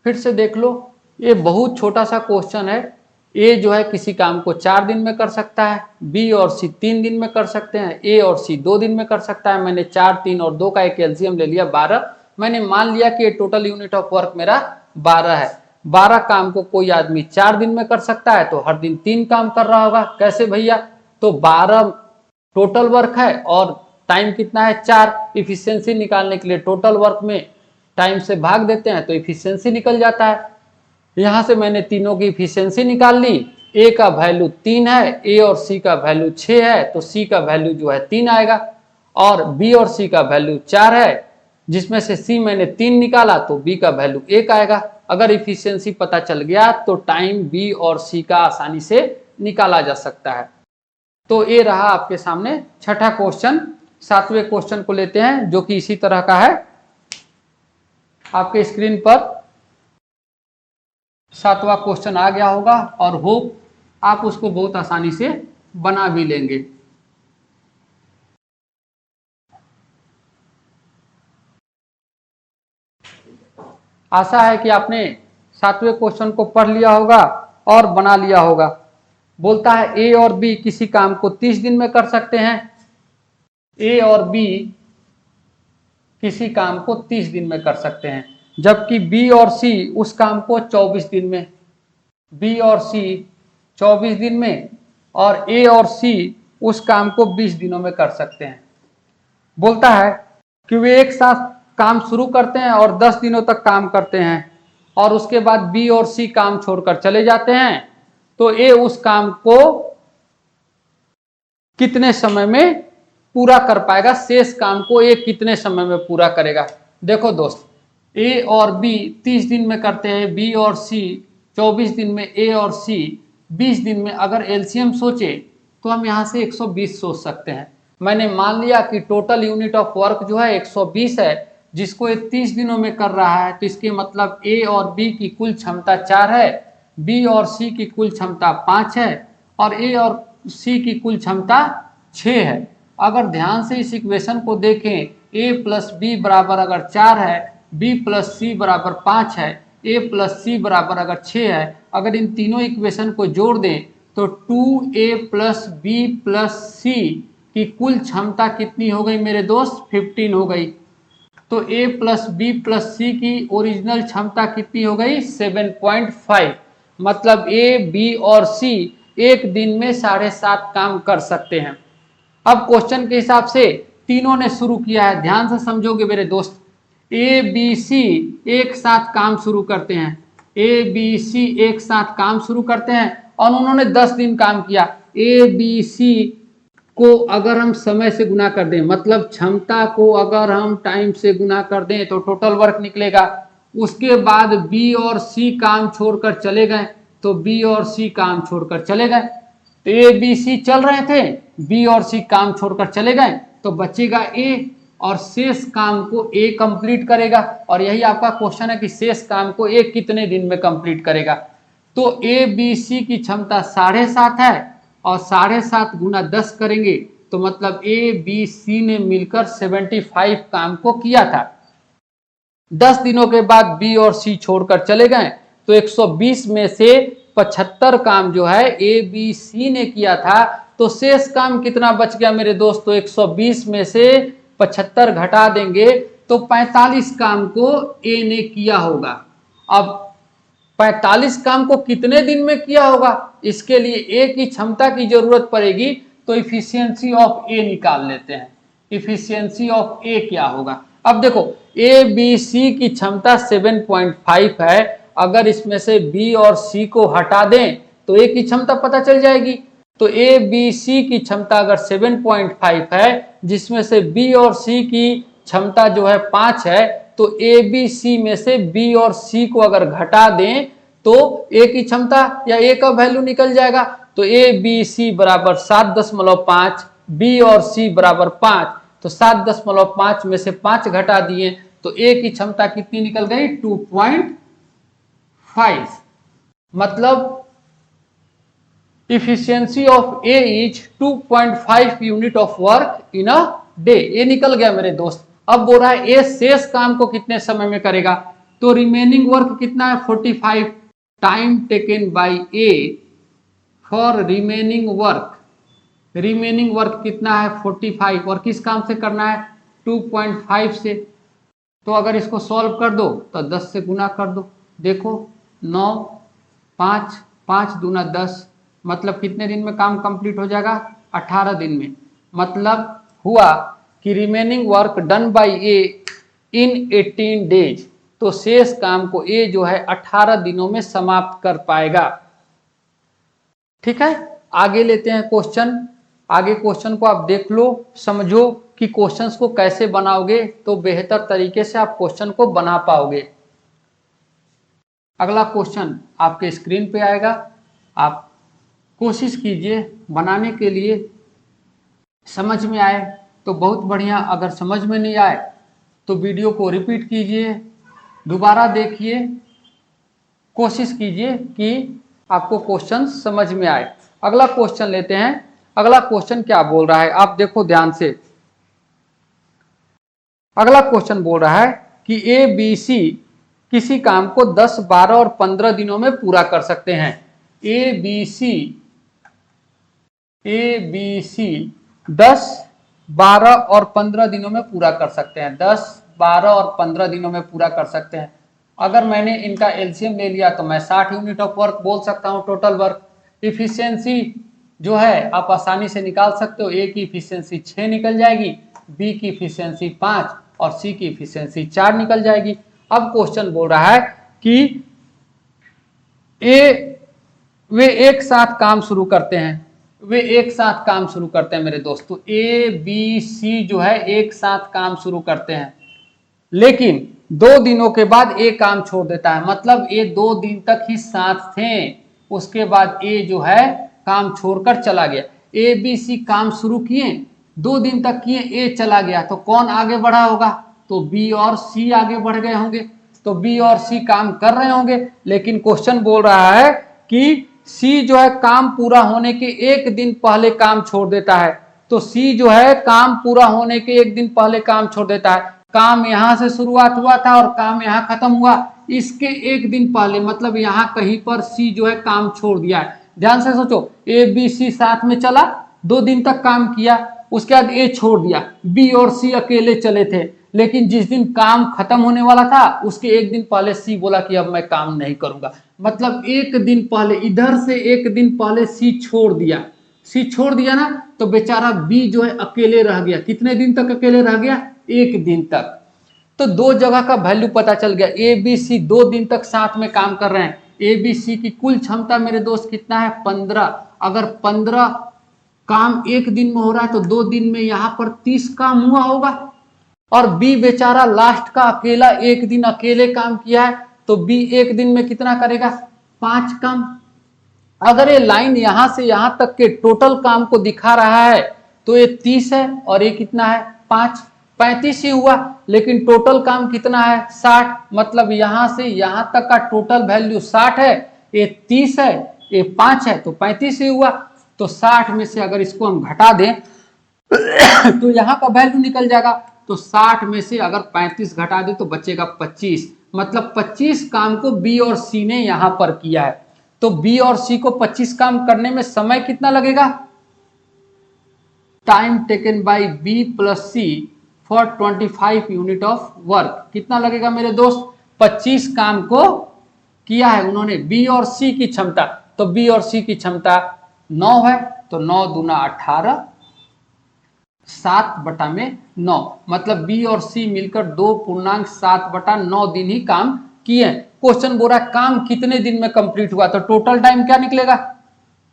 फिर से देख लो, ये बहुत छोटा सा क्वेश्चन है। ए जो है किसी काम को 4 दिन में कर सकता है, बी और सी 3 दिन में कर सकते हैं, ए और सी 2 दिन में कर सकता है। मैंने 4, 3 और 2 का एक एलसीएम ले लिया 12। मैंने मान लिया कि टोटल यूनिट ऑफ वर्क मेरा 12 है। 12 काम को कोई आदमी 4 दिन में कर सकता है, तो हर दिन 3 काम कर रहा होगा। कैसे भैया, तो 12 टोटल वर्क है और टाइम कितना है, 4। इफिशियंसी निकालने के लिए टोटल वर्क में टाइम से भाग देते हैं तो इफिशियंसी निकल जाता है। यहां से मैंने तीनों की इफिशियंसी निकाल ली। ए का वैल्यू 3 है, ए और सी का वैल्यू 6 है, तो सी का वैल्यू जो है 3 आएगा, और बी और सी का वैल्यू 4 है, जिसमें से सी मैंने 3 निकाला तो बी का वैल्यू 1 आएगा। अगर इफिशियंसी पता चल गया तो टाइम बी और सी का आसानी से निकाला जा सकता है। तो ये रहा आपके सामने छठा क्वेश्चन। 7वें क्वेश्चन को लेते हैं जो कि इसी तरह का है। आपके स्क्रीन पर 7वां क्वेश्चन आ गया होगा और होप आप उसको बहुत आसानी से बना भी लेंगे। आशा है कि आपने 7वें क्वेश्चन को पढ़ लिया होगा और बना लिया होगा। बोलता है ए और बी किसी काम को 30 दिन में कर सकते हैं। ए और बी किसी काम को 30 दिन में कर सकते हैं, जबकि बी और सी उस काम को 24 दिन में। बी और सी 24 दिन में और ए और सी उस काम को 20 दिनों में कर सकते हैं। बोलता है कि वे एक साथ काम शुरू करते हैं और 10 दिनों तक काम करते हैं और उसके बाद बी और सी काम छोड़कर चले जाते हैं, तो ए उस काम को कितने समय में पूरा कर पाएगा, शेष काम को ए कितने समय में पूरा करेगा। देखो दोस्त, ए और बी 30 दिन में करते हैं, बी और सी 24 दिन में, ए और सी 20 दिन में। अगर एलसीएम सोचे तो हम यहाँ से 120 सोच सकते हैं। मैंने मान लिया कि टोटल यूनिट ऑफ वर्क जो है 120 है, जिसको ये 30 दिनों में कर रहा है, तो इसके मतलब ए और बी की कुल क्षमता 4 है, बी और सी की कुल क्षमता 5 है और ए और सी की कुल क्षमता 6 है। अगर ध्यान से इस इक्वेशन को देखें, ए प्लस बी बराबर अगर 4 है, बी प्लस सी बराबर 5 है, ए प्लस सी बराबर अगर 6 है, अगर इन तीनों इक्वेशन को जोड़ दें तो 2a प्लस बी प्लस सी की कुल क्षमता कितनी हो गई मेरे दोस्त, 15 हो गई। तो a प्लस बी प्लस सी की ओरिजिनल क्षमता कितनी हो गई, 7.5। मतलब a, b और c एक दिन में 7.5 काम कर सकते हैं। अब क्वेश्चन के हिसाब से तीनों ने शुरू किया है, ध्यान से समझोगे मेरे दोस्त। ए बी सी एक साथ काम शुरू करते हैं, ए बी सी एक साथ काम शुरू करते हैं और उन्होंने 10 दिन काम किया। ए बी सी को अगर हम समय से गुना कर दें, मतलब क्षमता को अगर हम टाइम से गुना कर दें तो टोटल वर्क निकलेगा। उसके बाद बी और सी काम छोड़कर चले गए, तो बी और सी काम छोड़कर चले गए, तो ए बी सी चल रहे थे, बी और सी काम छोड़कर चले गए, तो बचेगा ए और शेष काम को ए कंप्लीट करेगा। और यही आपका क्वेश्चन है कि शेष काम को ए कितने दिन में कंप्लीट करेगा। तो ए बी सी की क्षमता 7.5 है और 7.5 गुना 10 करेंगे तो मतलब ए बी सी ने मिलकर 75 काम को किया था। 10 दिनों के बाद बी और सी छोड़कर चले गए, तो 120 में से 75 काम जो है ए बी सी ने किया था, तो शेष काम कितना बच गया मेरे दोस्तों, 120 में से 75 घटा देंगे तो 45 काम को ए ने किया होगा। अब 45 काम को कितने दिन में किया होगा, इसके लिए ए की क्षमता की जरूरत पड़ेगी, तो इफिशियंसी ऑफ ए निकाल लेते हैं। इफिशियंसी ऑफ ए क्या होगा, अब देखो ए बी सी की क्षमता 7.5 है, अगर इसमें से बी और सी को हटा दें तो ए की क्षमता पता चल जाएगी। तो ए बी सी की क्षमता अगर 7.5 है, जिसमें से बी और सी की क्षमता जो है 5 है, तो ए बी सी में से बी और सी को अगर घटा दें तो ए की क्षमता या ए का वैल्यू निकल जाएगा। तो ए बी सी बराबर 7.5, बी और सी बराबर 5, तो 7.5 में से 5 घटा दिए तो ए की क्षमता कितनी निकल गई, 2.5। मतलब efficiency of A is 2.5 unit of work in a day. ये निकल गया मेरे दोस्त। अब बोल रहा है ए शेष काम को कितने समय में करेगा, तो रिमेनिंग वर्क कितना है, 45। Time taken by A for remaining work, remaining work कितना है 45, और किस काम से करना है, 2.5 से। तो अगर इसको सॉल्व कर दो तो 10 से गुना कर दो, देखो 9 5 5 दूना 10, मतलब कितने दिन में काम कंप्लीट हो जाएगा, 18 दिन में। मतलब हुआ कि remaining work done by A in 18 days, तो शेष काम को ए जो है 18 दिनों में समाप्त कर पाएगा। ठीक है, आगे लेते हैं क्वेश्चन। आगे क्वेश्चन को आप देख लो, समझो कि क्वेश्चंस को कैसे बनाओगे तो बेहतर तरीके से आप क्वेश्चन को बना पाओगे। अगला क्वेश्चन आपके स्क्रीन पे आएगा, आप कोशिश कीजिए बनाने के लिए, समझ में आए तो बहुत बढ़िया, अगर समझ में नहीं आए तो वीडियो को रिपीट कीजिए, दोबारा देखिए कोशिश कीजिए कि आपको क्वेश्चन समझ में आए। अगला क्वेश्चन लेते हैं। अगला क्वेश्चन क्या बोल रहा है, आप देखो ध्यान से। अगला क्वेश्चन बोल रहा है कि ए बी सी किसी काम को 10, 12 और 15 दिनों में पूरा कर सकते हैं। ए बी सी 10, 12 और 15 दिनों में पूरा कर सकते हैं। 10, 12 और 15 दिनों में पूरा कर सकते हैं। अगर मैंने इनका एलसीएम ले लिया तो मैं 60 यूनिट ऑफ वर्क बोल सकता हूं, टोटल वर्क। इफिशियंसी जो है आप आसानी से निकाल सकते हो। ए की इफिशियंसी 6 निकल जाएगी, बी की इफिशियंसी 5 और सी की इफिशियंसी 4 निकल जाएगी। अब क्वेश्चन बोल रहा है कि वे एक साथ काम शुरू करते हैं। वे एक साथ काम शुरू करते हैं मेरे दोस्तों। ए बी सी जो है एक साथ काम शुरू करते हैं, लेकिन 2 दिनों के बाद ए काम छोड़ देता है। मतलब ए 2 दिन तक ही साथ थे, उसके बाद ए जो है काम छोड़कर चला गया। ए बी सी काम शुरू किए, 2 दिन तक किए, ए चला गया, तो कौन आगे बढ़ा होगा? तो बी और सी आगे बढ़ गए होंगे। तो बी और सी काम कर रहे होंगे, लेकिन क्वेश्चन बोल रहा है कि सी जो है काम पूरा होने के 1 दिन पहले काम छोड़ देता है। तो सी जो है काम पूरा होने के 1 दिन पहले काम छोड़ देता है। काम यहां से शुरुआत हुआ था और काम यहां खत्म हुआ, इसके 1 दिन पहले, मतलब यहां कहीं पर सी जो है काम छोड़ दिया है। ध्यान से सोचो, ए बी सी साथ में चला, 2 दिन तक काम किया, उसके बाद ए छोड़ दिया, बी और सी अकेले चले थे। लेकिन जिस दिन काम खत्म होने वाला था उसके 1 दिन पहले सी बोला कि अब मैं काम नहीं करूंगा। मतलब 1 दिन पहले, इधर से 1 दिन पहले सी छोड़ दिया। सी छोड़ दिया ना, तो बेचारा बी जो है अकेले रह गया। कितने दिन तक अकेले रह गया? 1 दिन तक। तो 2 जगह का वैल्यू पता चल गया। ए बी सी 2 दिन तक साथ में काम कर रहे हैं। ए बी सी की कुल क्षमता मेरे दोस्त कितना है? 15। अगर 15 काम 1 दिन में हो रहा है तो 2 दिन में यहां पर 30 काम हुआ होगा। और बी बेचारा लास्ट का अकेला 1 दिन अकेले काम किया है, तो बी 1 दिन में कितना करेगा? 5 काम। अगर ये लाइन यहां से यहां तक के टोटल काम को दिखा रहा है तो ये 30 है और ये कितना है? 5, 35 ही हुआ। लेकिन टोटल काम कितना है? 60। मतलब यहां से यहां तक का टोटल वैल्यू 60 है, ये 30 है, ये 5 है, तो 35 ही हुआ। तो 60 में से अगर इसको हम घटा दें तो यहां का वैल्यू निकल जाएगा। तो 60 में से अगर 35 घटा दे तो बचेगा 25। मतलब 25 काम को बी और सी ने यहां पर किया है। तो बी और सी को 25 काम करने में समय कितना लगेगा? Time taken by B plus C for 25 unit of work. कितना लगेगा मेरे दोस्त? 25 काम को किया है उन्होंने। बी और सी की क्षमता, तो बी और सी की क्षमता 9 है, तो 9 दूना 18, 7/9। मतलब बी और सी मिलकर 2.7/9 दिन ही काम किए। क्वेश्चन बोल रहा है काम कितने दिन में कंप्लीट हुआ, तो टोटल टाइम क्या निकलेगा?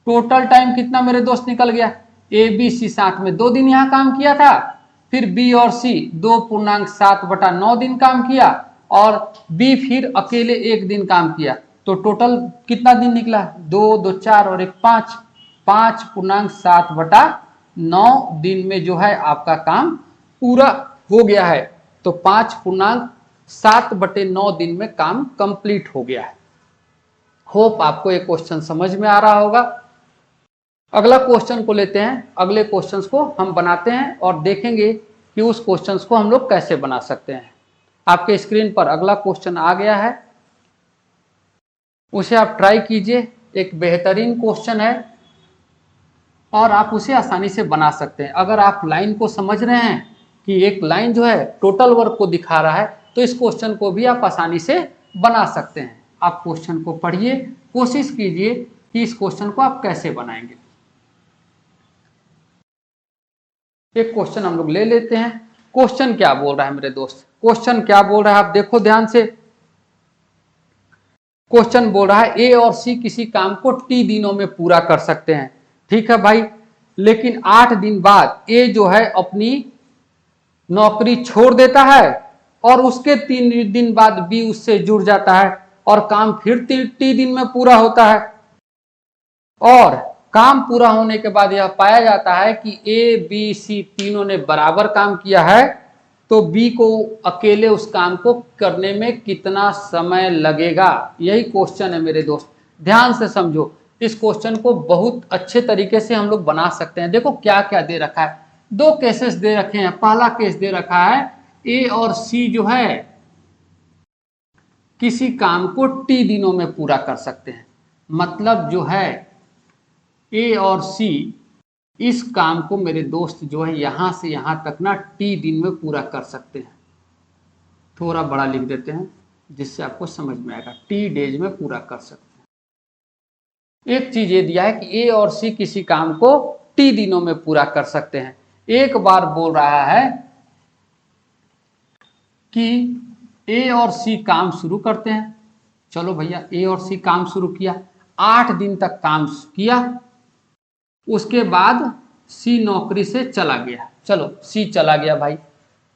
टोटल टाइम कितना मेरे दोस्त निकल गया? ए बी सी साथ में 2 दिन यहां काम किया था, फिर बी और सी 2.7/9 दिन काम किया, और बी फिर अकेले 1 दिन काम किया। तो टोटल कितना दिन निकला? 2, 2, 4 और 1, 5। 5.7/9 दिन में जो है आपका काम पूरा हो गया है। तो 5.7/9 दिन में काम कंप्लीट हो गया है। होप आपको ये क्वेश्चन समझ में आ रहा होगा। अगला क्वेश्चन को लेते हैं। अगले क्वेश्चंस को हम बनाते हैं और देखेंगे कि उस क्वेश्चंस को हम लोग कैसे बना सकते हैं। आपके स्क्रीन पर अगला क्वेश्चन आ गया है, उसे आप ट्राई कीजिए। एक बेहतरीन क्वेश्चन है और आप उसे आसानी से बना सकते हैं। अगर आप लाइन को समझ रहे हैं कि एक लाइन जो है टोटल वर्क को दिखा रहा है, तो इस क्वेश्चन को भी आप आसानी से बना सकते हैं। आप क्वेश्चन को पढ़िए, कोशिश कीजिए कि इस क्वेश्चन को आप कैसे बनाएंगे। एक क्वेश्चन हम लोग ले लेते हैं। क्वेश्चन क्या बोल रहा है मेरे दोस्त? क्वेश्चन क्या बोल रहा है आप देखो ध्यान से। क्वेश्चन बोल रहा है ए और सी किसी काम को टी दिनों में पूरा कर सकते हैं। ठीक है भाई, लेकिन 8 दिन बाद ए जो है अपनी नौकरी छोड़ देता है और उसके 3 दिन बाद बी उससे जुड़ जाता है और काम फिर टी दिन में पूरा होता है। और काम पूरा होने के बाद यह पाया जाता है कि ए बी सी तीनों ने बराबर काम किया है तो बी को अकेले उस काम को करने में कितना समय लगेगा, यही क्वेश्चन है मेरे दोस्त। ध्यान से समझो, इस क्वेश्चन को बहुत अच्छे तरीके से हम लोग बना सकते हैं। देखो क्या क्या दे रखा है, दो केसेस दे रखे हैं। पहला केस दे रखा है ए और सी जो है किसी काम को टी दिनों में पूरा कर सकते हैं। मतलब जो है ए और सी इस काम को मेरे दोस्त जो है यहां से यहां तक ना टी दिन में पूरा कर सकते हैं। थोड़ा बड़ा लिख देते हैं जिससे आपको समझ में आएगा, टी डेज में पूरा कर सकते हैं। एक चीज ये दिया है कि ए और सी किसी काम को टी दिनों में पूरा कर सकते हैं। एक बार बोल रहा है कि ए और सी काम शुरू करते हैं। चलो भैया, ए और सी काम शुरू किया, 8 दिन तक काम किया, उसके बाद सी नौकरी से चला गया। चलो सी चला गया भाई,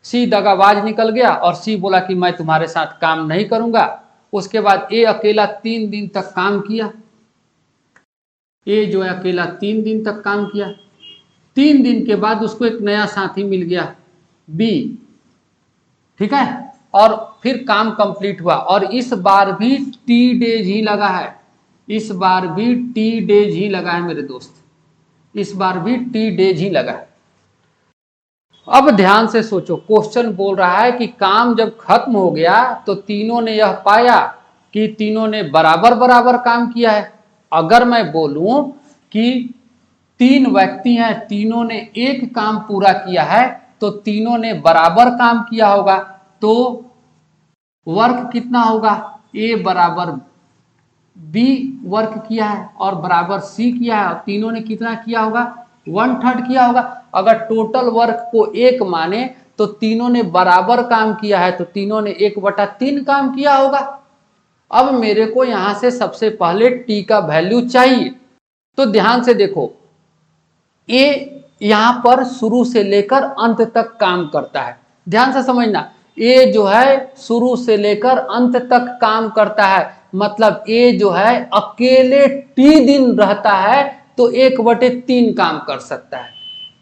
सी दगाबाज निकल गया और सी बोला कि मैं तुम्हारे साथ काम नहीं करूंगा। उसके बाद ए अकेला 3 दिन तक काम किया, ए जो है अकेला 3 दिन तक काम किया। 3 दिन के बाद उसको एक नया साथी मिल गया बी, ठीक है, और फिर काम कंप्लीट हुआ। और इस बार भी टी डेज ही लगा है, इस बार भी टी डेज ही लगा है मेरे दोस्त, इस बार भी टी डेज ही लगा है। अब ध्यान से सोचो, क्वेश्चन बोल रहा है कि काम जब खत्म हो गया तो तीनों ने यह पाया कि तीनों ने बराबर बराबर काम किया है। अगर मैं बोलूं कि 3 व्यक्ति हैं, तीनों ने एक काम पूरा किया है तो तीनों ने बराबर काम किया होगा, तो वर्क कितना होगा, ए बराबर बी वर्क किया है और बराबर सी किया है, और तीनों ने कितना किया होगा, 1/3 किया होगा। अगर टोटल वर्क को 1 माने तो तीनों ने बराबर काम किया है, तो तीनों ने 1/3 काम किया होगा। अब मेरे को यहां से सबसे पहले टी का वैल्यू चाहिए, तो ध्यान से देखो, ए यहां पर शुरू से लेकर अंत तक काम करता है। ध्यान से समझना, ए जो है शुरू से लेकर अंत तक काम करता है, मतलब ए जो है अकेले टी दिन रहता है तो 1/3 काम कर सकता है।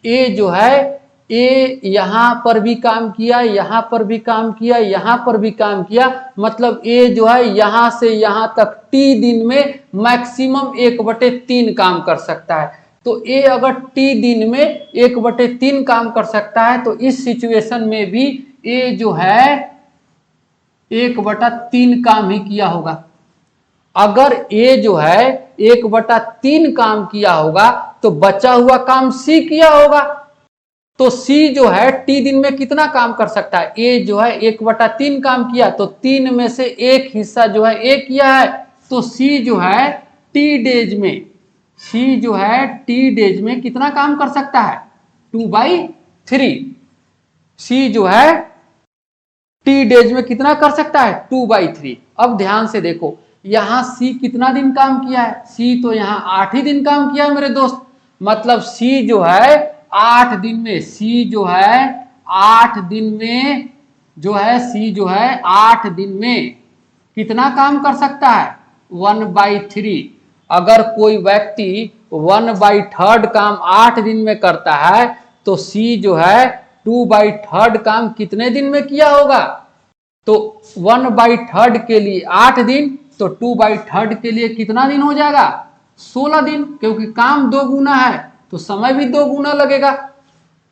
ए जो है ए यहां पर भी काम किया, यहां पर भी काम किया, यहां पर भी काम किया, मतलब ए जो है यहां से यहां तक टी दिन में मैक्सिमम 1/3 काम कर सकता है। तो ए अगर टी दिन में 1/3 काम कर सकता है तो इस सिचुएशन में भी ए जो है 1/3 काम ही किया होगा। अगर ए जो है 1/3 काम किया होगा तो बचा हुआ काम सी किया होगा। तो सी जो है टी दिन में कितना काम कर सकता है, ए जो है 1/3 काम किया तो 3 में से 1 हिस्सा जो है ए किया है, तो सी जो है टी डेज में, सी जो है टी डेज में कितना काम कर सकता है, 2/3। सी जो है टी डेज में कितना कर सकता है, 2/3। अब ध्यान से देखो, यहां सी कितना दिन काम किया है, सी तो यहां 8 ही दिन काम किया है मेरे दोस्त। मतलब सी जो है 8 दिन में, सी जो है 8 दिन में जो है, सी जो है 8 दिन में कितना काम कर सकता है, 1/3। अगर कोई व्यक्ति 1/3 काम 8 दिन में करता है तो सी जो है 2/3 काम कितने दिन में किया होगा, तो 1/3 के लिए 8 दिन, तो 2/3 के लिए कितना दिन हो जाएगा, 16 दिन, क्योंकि काम 2 गुना है तो समय भी 2 गुना लगेगा।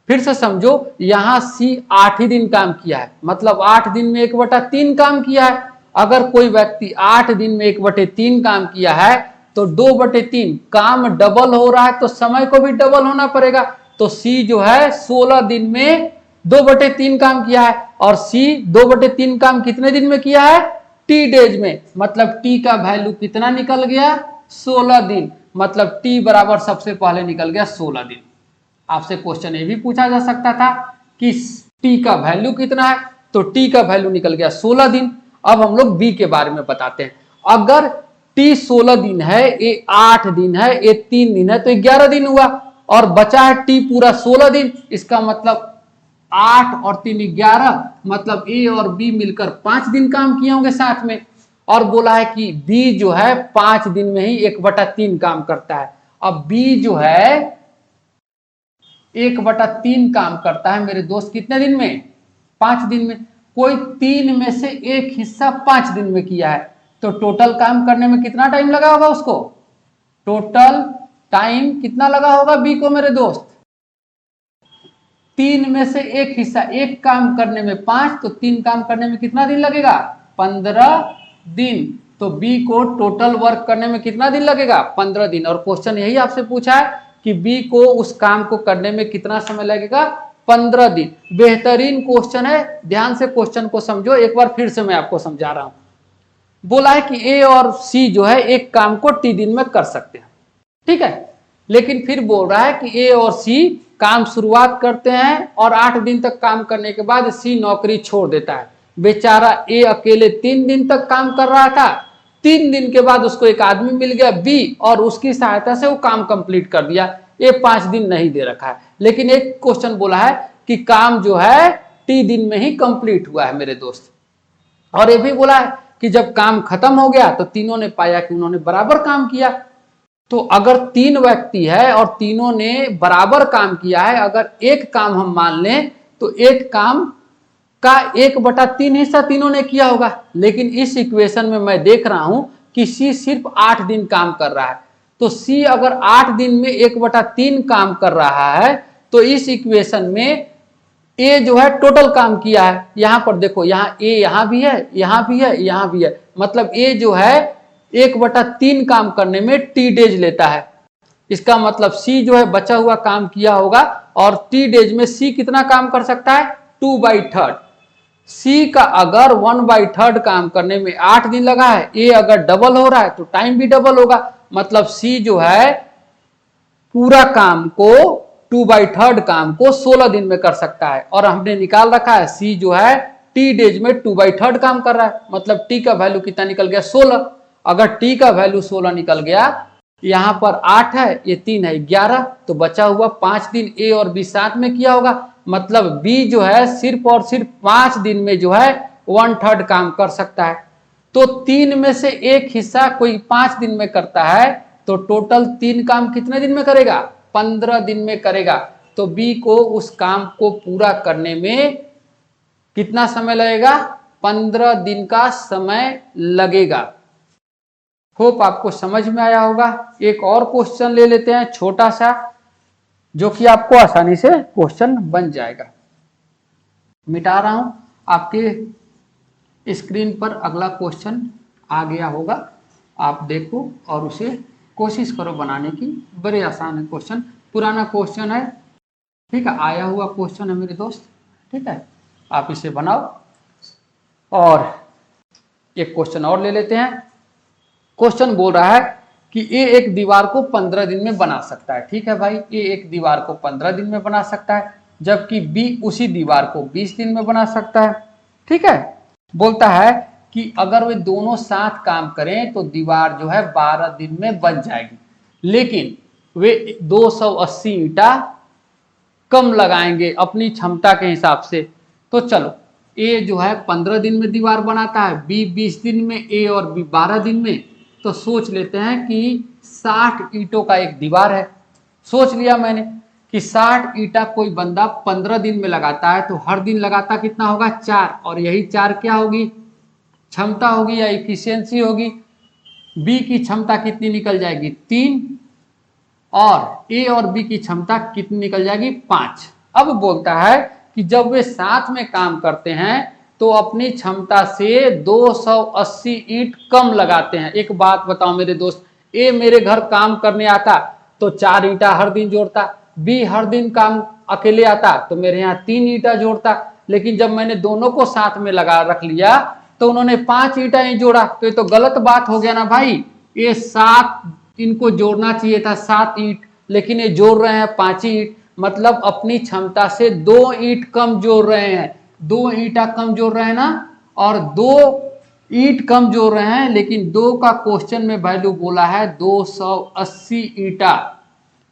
फिर से समझो, यहां सी 8 ही दिन काम किया है, मतलब 8 दिन में 1/3 काम किया है। अगर कोई व्यक्ति 8 दिन में 1/3 काम किया है तो 2/3 काम डबल हो रहा है तो समय को भी डबल होना पड़ेगा। तो सी जो है 16 दिन में 2/3 काम किया है, और सी 2/3 काम कितने दिन में किया है, टी डेज में। मतलब टी का वैल्यू कितना निकल गया, 16 दिन। मतलब टी बराबर सबसे पहले निकल गया 16 दिन। आपसे क्वेश्चन ये भी पूछा जा सकता था कि टी का वैल्यू कितना है, तो टी का वैल्यू निकल गया 16 दिन। अब हम लोग बी के बारे में बताते हैं। अगर टी 16 दिन है, ए 8 दिन है, ए 3 दिन है, तो 11 दिन हुआ, और बचा है टी पूरा 16 दिन। इसका मतलब 8 और 3 11, मतलब ए और बी मिलकर 5 दिन काम किए होंगे साथ में। और बोला है कि बी जो है 5 दिन में ही 1/3 काम करता है। अब बी जो है 1/3 काम करता है मेरे दोस्त कितने दिन में, 5 दिन में। कोई 3 में से एक हिस्सा 5 दिन में किया है, तो टोटल काम करने में कितना टाइम लगा होगा उसको? टोटल टाइम कितना लगा होगा बी को मेरे दोस्त? 3 में से एक हिस्सा, एक काम करने में 5, तो 3 काम करने में कितना दिन लगेगा? 15 दिन। तो बी को टोटल वर्क करने में कितना दिन लगेगा? 15 दिन। और क्वेश्चन यही आपसे पूछा है कि बी को उस काम को करने में कितना समय लगेगा? 15 दिन। बेहतरीन क्वेश्चन है, ध्यान से क्वेश्चन को समझो। एक बार फिर से मैं आपको समझा रहा हूं। बोला है कि ए और सी जो है एक काम को टी दिन में कर सकते हैं, ठीक है, लेकिन फिर बोल रहा है कि ए और सी काम शुरुआत करते हैं और 8 दिन तक काम करने के बाद सी नौकरी छोड़ देता है। बेचारा ए अकेले 3 दिन तक काम कर रहा था, 3 दिन के बाद उसको एक आदमी मिल गया बी, और उसकी सहायता से वो काम कंप्लीट कर दिया। ये 5 दिन नहीं दे रखा है, लेकिन एक क्वेश्चन बोला है कि काम जो है टी दिन में ही कंप्लीट हुआ है मेरे दोस्त। और ये भी बोला है कि जब काम खत्म हो गया तो तीनों ने पाया कि उन्होंने बराबर काम किया। तो अगर 3 व्यक्ति है और तीनों ने बराबर काम किया है, अगर एक काम हम मान लें तो एक काम का 1/3 हिस्सा तीनों ने किया होगा, लेकिन इस इक्वेशन में मैं देख रहा हूं कि सी सिर्फ 8 दिन काम कर रहा है। तो सी अगर 8 दिन में 1/3 काम कर रहा है, तो इस इक्वेशन में ए जो है टोटल काम किया है। यहां पर देखो, यहाँ ए यहां भी है, यहां भी है, यहां भी है, मतलब ए जो है 1/3 काम करने में टी डेज लेता है। इसका मतलब सी जो है बचा हुआ काम किया होगा, और टी डेज में सी कितना काम कर सकता है? 2/3। सी का अगर 1/3 काम करने में 8 दिन लगा है, ए अगर डबल हो रहा है तो टाइम भी डबल होगा। मतलब सी जो है पूरा काम को 2/3 काम को 16 दिन में कर सकता है। और हमने निकाल रखा है सी जो है टी डेज में 2/3 काम कर रहा है, मतलब टी का वैल्यू कितना निकल गया? 16। अगर टी का वैल्यू 16 निकल गया, यहां पर 8 है, ये 3 है, 11, तो बचा हुआ 5 दिन ए और बी साथ में किया होगा। मतलब बी जो है सिर्फ और सिर्फ 5 दिन में जो है 1/3 काम कर सकता है। तो 3 में से एक हिस्सा कोई 5 दिन में करता है, तो टोटल 3 काम कितने दिन में करेगा? 15 दिन में करेगा। तो बी को उस काम को पूरा करने में कितना समय लगेगा? 15 दिन का समय लगेगा। होप आपको समझ में आया होगा। एक और क्वेश्चन ले लेते हैं छोटा सा, जो कि आपको आसानी से क्वेश्चन बन जाएगा। मिटा रहा हूं, आपके स्क्रीन पर अगला क्वेश्चन आ गया होगा, आप देखो और उसे कोशिश करो बनाने की। बड़े आसान है क्वेश्चन, पुराना क्वेश्चन है, ठीक है, आया हुआ क्वेश्चन है मेरे दोस्त, ठीक है, आप इसे बनाओ। और एक क्वेश्चन और ले लेते हैं। क्वेश्चन बोल रहा है कि ए एक दीवार को 15 दिन में बना सकता है, ठीक है भाई, ए एक दीवार को 15 दिन में बना सकता है, जबकि बी उसी दीवार को 20 दिन में बना सकता है, ठीक है। बोलता है कि अगर वे दोनों साथ काम करें तो दीवार जो है 12 दिन में बन जाएगी, लेकिन वे 280 ईंटा कम लगाएंगे अपनी क्षमता के हिसाब से। तो चलो, ए जो है 15 दिन में दीवार बनाता है, बी 20 दिन में, ए और बी 12 दिन में। तो सोच लेते हैं कि 60 ईंटों का एक दीवार है। सोच लिया मैंने कि 60 ईंटा कोई बंदा 15 दिन में लगाता है, तो हर दिन लगाता कितना होगा? 4, और यही 4 क्या होगी? क्षमता होगी या इफिशियंसी होगी। बी की क्षमता कितनी निकल जाएगी? 3, और ए और बी की क्षमता कितनी निकल जाएगी? 5। अब बोलता है कि जब वे साथ में काम करते हैं तो अपनी क्षमता से 280 ईंट कम लगाते हैं। एक बात बताओ मेरे दोस्त, ए मेरे घर काम करने आता तो 4 ईंटा हर दिन जोड़ता, बी हर दिन काम अकेले आता तो मेरे यहाँ 3 ईंटा जोड़ता, लेकिन जब मैंने दोनों को साथ में लगा रख लिया तो उन्होंने 5 ईंटा ही जोड़ा। तो ये तो गलत बात हो गया ना भाई। ये 7 इनको जोड़ना चाहिए था, 7 ईंट, लेकिन ये जोड़ रहे हैं 5 ईंट, मतलब अपनी क्षमता से 2 ईंट कम जोड़ रहे हैं। 2 ईंटा कम जोड़ रहे हैं ना, और 2 ईंट कम जोड़ रहे हैं, लेकिन 2 का क्वेश्चन में वैल्यू बोला है 280 ईंटा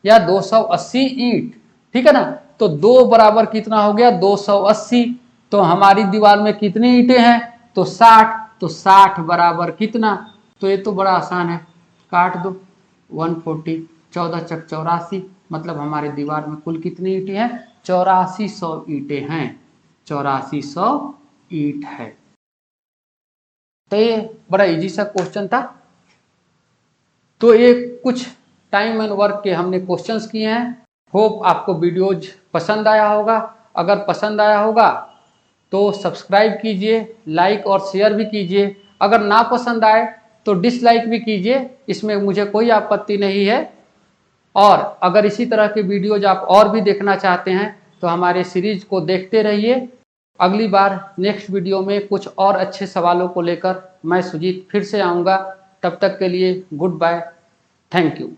या 280 ईंट, ठीक है ना। तो 2 बराबर कितना हो गया? 280। तो हमारी दीवार में कितनी ईंटें हैं? तो 60। तो 60 बराबर कितना? तो ये तो बड़ा आसान है, काट दो 140, 14 चक 84, मतलब हमारे दीवार में कुल कितनी ईंटें हैं? 8400 ईंटें हैं। 8400 ईंट है। तो ये बड़ा इजी सा क्वेश्चन था। तो ये कुछ टाइम एंड वर्क के हमने क्वेश्चंस किए हैं। होप आपको वीडियोज पसंद आया होगा। अगर पसंद आया होगा तो सब्सक्राइब कीजिए, लाइक और शेयर भी कीजिए। अगर ना पसंद आए तो डिसलाइक भी कीजिए, इसमें मुझे कोई आपत्ति नहीं है। और अगर इसी तरह के वीडियोज आप और भी देखना चाहते हैं तो हमारे सीरीज को देखते रहिए। अगली बार नेक्स्ट वीडियो में कुछ और अच्छे सवालों को लेकर मैं सुजीत फिर से आऊँगा। तब तक के लिए गुड बाय, थैंक यू।